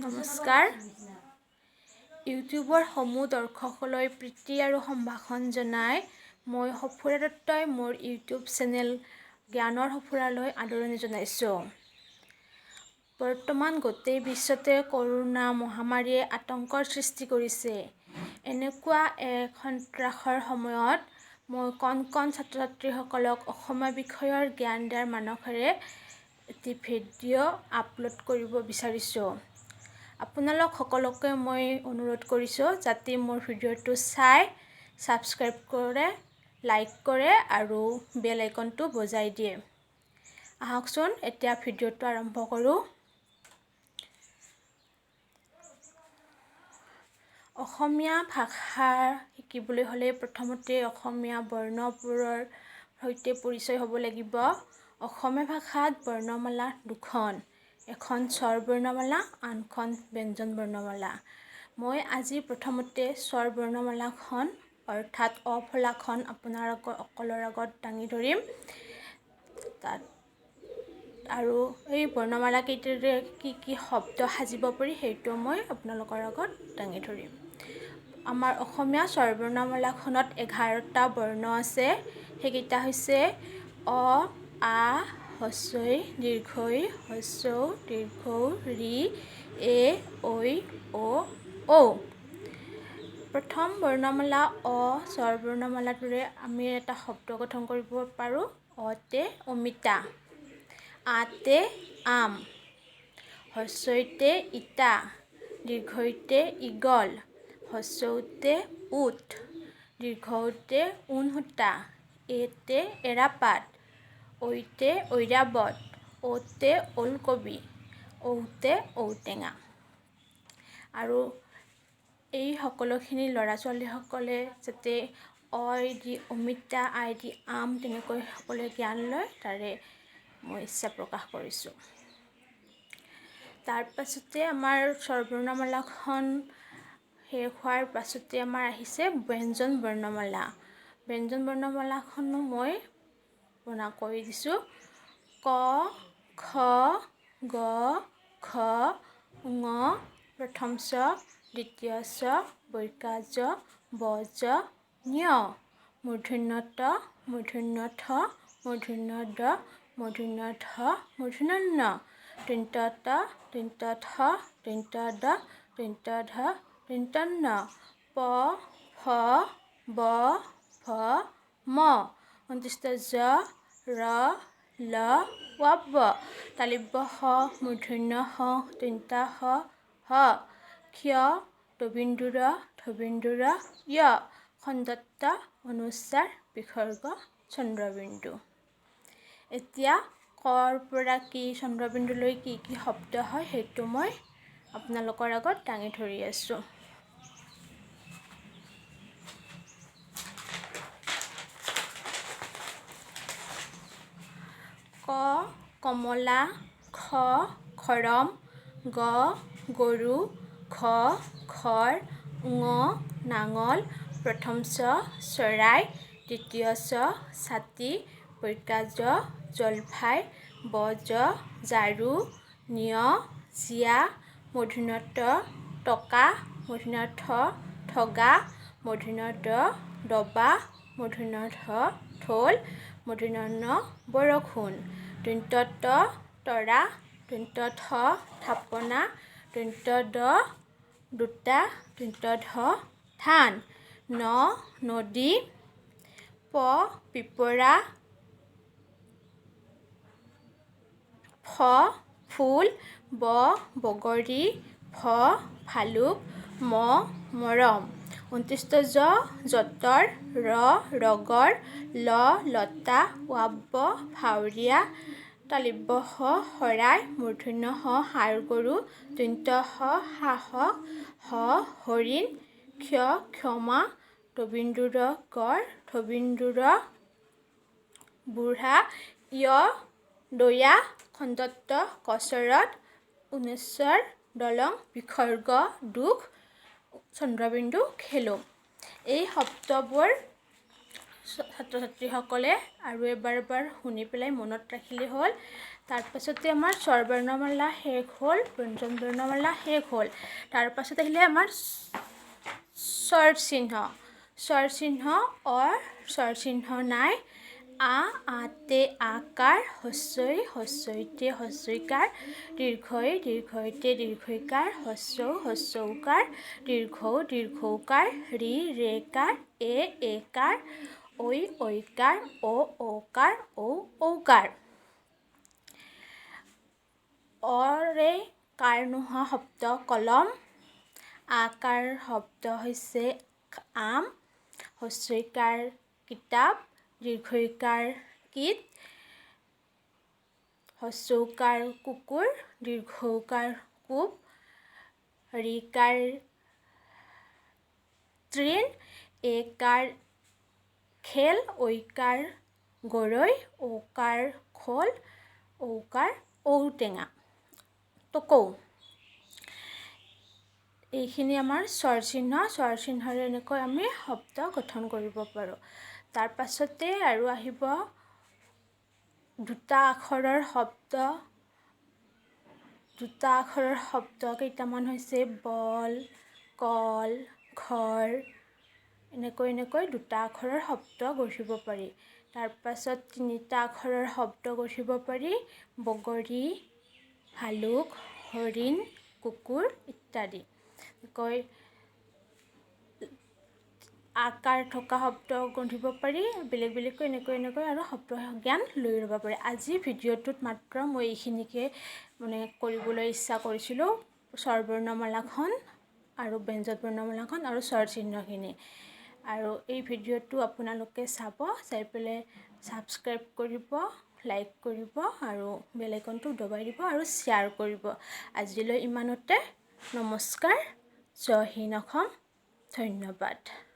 নমস্কাৰ। ইউটিউবৰ সমূহ দৰ্শকলৈ প্ৰীতি আৰু সম্ভাষণ জনাই মই সফুৰা দত্তই মোৰ ইউটিউব চেনেল জ্ঞানৰ সফুৰালৈ আদৰণি জনাইছোঁ। বৰ্তমান গোটেই বিশ্বতে কৰোনা মহামাৰীয়ে আতংকৰ সৃষ্টি কৰিছে। এনেকুৱা এক সন্ত্ৰাসৰ সময়ত মই কণ ছাত্ৰ ছাত্ৰীসকলক অসমীয়া বিষয়ৰ জ্ঞান দিয়াৰ মানসেৰে এটি ভিডিঅ' আপলোড কৰিব বিচাৰিছোঁ। আপোনালোক সকলোকে মই অনুৰোধ কৰিছোঁ যাতে মোৰ ভিডিঅ'টো চাই ছাবস্ক্ৰাইব কৰে, লাইক কৰে আৰু বেল আইকনটো বজাই দিয়ে। আহকচোন এতিয়া ভিডিঅ'টো আৰম্ভ কৰোঁ। অসমীয়া ভাষা শিকিবলৈ হ'লে প্ৰথমতে অসমীয়া বৰ্ণবোৰৰ সৈতে পৰিচয় হ'ব লাগিব। অসমীয়া ভাষাত বৰ্ণমালা দুখন, এখন স্বৰ বৰ্ণমালা, আনখন ব্যঞ্জন বৰ্ণমালা। মই আজি প্ৰথমতে স্বৰ বৰ্ণমালাখন অৰ্থাৎ অ ফলাখন আপোনালোকৰ আগত দাঙি ধৰিম। আৰু এই বৰ্ণমালা কেইটাৰে কি শব্দ সাজিব পাৰি সেইটো মই আপোনালোকৰ আগত দাঙি ধৰিম। আমাৰ অসমীয়া স্বৰ বৰ্ণমালাখনত 11টা বৰ্ণ আছে। সেইকেইটা হৈছে অ, আ, হস্ৰই, দীৰ্ঘই, হস্ৰউ, দীৰ্ঘউ, ৰি, এ, ঐ, ও, ঔ। প্ৰথম বৰ্ণমালা অ স্বৰ বৰ্ণমালাটোৰে আমি এটা শব্দ গঠন কৰিব পাৰোঁ। অতে অমিতা, আতে আম, হস্ৰইতে ইটা, দীৰ্ঘইতে ঈগল, হস্ৰউতে উট, দীৰ্ঘউতে ঊণসূতা, এতে এৰাপাত, ঐতে ঐৰাবত, ওতে ওলকবি, ঔতে ঔটেঙা। আৰু এই সকলোখিনি ল'ৰা ছোৱালীসকলে যাতে অই দি অমিতা, আই দি আম তেনেকৈ সকলোৱে জ্ঞান লয় তাৰে মই ইচ্ছা প্ৰকাশ কৰিছোঁ। তাৰ পাছতে আমাৰ স্বৰ বৰ্ণমালাখন শেষ হোৱাৰ পাছতে আমাৰ আহিছে ব্যঞ্জন বৰ্ণমালা। ব্যঞ্জন বৰ্ণমালাখনো মই কৈ দিছোঁ। ক, খ, গ, ঘ, ঙ, প্ৰথম চ, দ্বিতীয় ছ, বৰ্গা জ, বজ, ঞ, মূৰ্ধন্য ট, মূৰ্ধন্য ঠ, মূৰ্ধন্য ড, মূৰ্ধন্য ঢ, মূৰ্ধন্য ণ, দন্ত্য ত, দন্ত্য থ, দন্ত্য দ, দন্ত্য ধ, দন্ত্য ন, প, ফ, ব, ভ, ম, অন্ত্যেষ্ঠ য, ৰ, ল, ৱ, ব, তালব্য শ, মূৰ্ধন্য ষ, দন্ত্য স, হ, ক্ষ, দবিন্দু ৰ, ধবিন্দু ৰ, য়, খণ্ডত্ব, অনুস্বাৰ, বিসৰ্গ, চন্দ্ৰবিন্দু। এতিয়া কৰ পৰা কি চন্দ্ৰবিন্দুলৈ কি শব্দ হয় সেইটো মই আপোনালোকৰ আগত দাঙি ধৰি আছোঁ। ক কমলা, খ খৰম, গ গৰু, ঘ ঘৰ, ঙ নাঙল, প্ৰথম চ চৰাই, দ্বিতীয় চ ছাতি, বৰ্গা জ জলফাই, বজ ঝাৰু, ঞ জীয়া, মূৰ্ধন্য ট টকা, মূৰ্ধন্য ঠ ঠগা, মূৰ্ধন্য ড ডবা, মূৰ্ধন্য ঢ ঢোল, মূৰ্ধন্য ণ বৰষুণ, দন্ত্য ত তৰা, দন্ত্য থ থাপনা, দন্ত্য দ দুটা, দন্ত্য ধ ধান, ন নদী, প পিপৰা, ফ ফুল, ব বগৰী, ভ ভালুক, ম মৰম, অন্ত্যেষ্ঠ জ যঁতৰ, ৰ ৰগৰ, ল লতা, ৱ ভাৱৰীয়া, তালব্য শ শৰাই, মূৰ্ধন্য ষ ষাঁড় গৰু, দন্ত্য স সাহস, হ হৰিণ, ক্ষ ক্ষমা, দবিন্দু ৰ গড়, ধবিন্দু ৰ বুঢ়া, য় দয়া, খণ্ডত্ব কচৰত, অনুস্বৰ দলং, বিসৰ্গ দুখ, চন্দ্ৰবিন্দু খেলো। এই শব্দবোৰ ছাত্ৰ ছাত্ৰীসকলে আৰু এবাৰ শুনি পেলাই মনত ৰাখিলেই হ'ল। তাৰপাছতে আমাৰ স্বৰ বৰ্ণমালা শেষ হ'ল, ব্যঞ্জন বৰ্ণমালা শেষ হ'ল। তাৰপাছত আহিলে আমাৰ স্বৰ চিহ্ন। স্বৰ চিহ্ন স্বৰ চিহ্ন নাই। আ, আতে আকাৰ, হস্ৰই, হস্ৰইতে হস্ৰইকাৰ, দীৰ্ঘই, দীৰ্ঘইতে দীৰ্ঘইকাৰ, হস্ৰউ, হস্ৰউকাৰ, দীৰ্ঘউ, দীৰ্ঘউকাৰ, ৰি, ৰেকাৰ, একাৰ, ঐ, ঐকাৰ, ঔকাৰ, ঔকাৰ। অৰে কাৰ নোহোৱা শব্দ কলম। আকাৰ শব্দ হৈছে আম। হস্ৰইকাৰ কিতাপ। দীৰ্ঘইকাৰ কীট। হস্ৰউকাৰ কুকুৰ। দীৰ্ঘউকাৰ কূপ। ৰিকাৰ তৃণ। একাৰ খেল। ঐকাৰ গৰৈ। ঔকাৰ খোল। ঔকাৰ ঔটেঙা। টকৌ। এইখিনি আমাৰ স্বৰ চিহ্ন। স্বৰ চিহ্নৰে এনেকৈ আমি শব্দ গঠন কৰিব পাৰোঁ। তাৰ পাছতে আৰু আহিব দুটা আখৰৰ শব্দ। দুটা আখৰৰ শব্দ কেইটামান হৈছে বল, কল, ঘৰ। এনেকৈ দুটা আখৰৰ শব্দ গঢ়িব পাৰি। তাৰপাছত তিনিটা আখৰৰ শব্দ গঢ়িব পাৰি বগৰী, ভালুক, হৰিণ, কুকুৰ ইত্যাদি। এনেকৈ আকাৰ থকা শব্দ গঢ়িব পাৰি। বেলেগ বেলেগকৈ এনেকৈ আৰু শব্দ জ্ঞান লৈ ল'ব পাৰি। আজিৰ ভিডিঅ'টোত মাত্ৰ মই এইখিনিকে কৰিবলৈ ইচ্ছা কৰিছিলোঁ। স্বৰ বৰ্ণমালাখন আৰু ব্যঞ্জন বৰ্ণমালাখন আৰু স্বৰ চিহ্নখিনি। আৰু এই ভিডিঅ'টো আপোনালোকে চাব, চাই পেলাই ছাবস্ক্ৰাইব কৰিব, লাইক কৰিব আৰু বেল আইকনটো দবাই দিব আৰু শ্বেয়াৰ কৰিব। আজিলৈ ইমানতে। নমস্কাৰ। জয় হিন্দ অসম। ধন্যবাদ।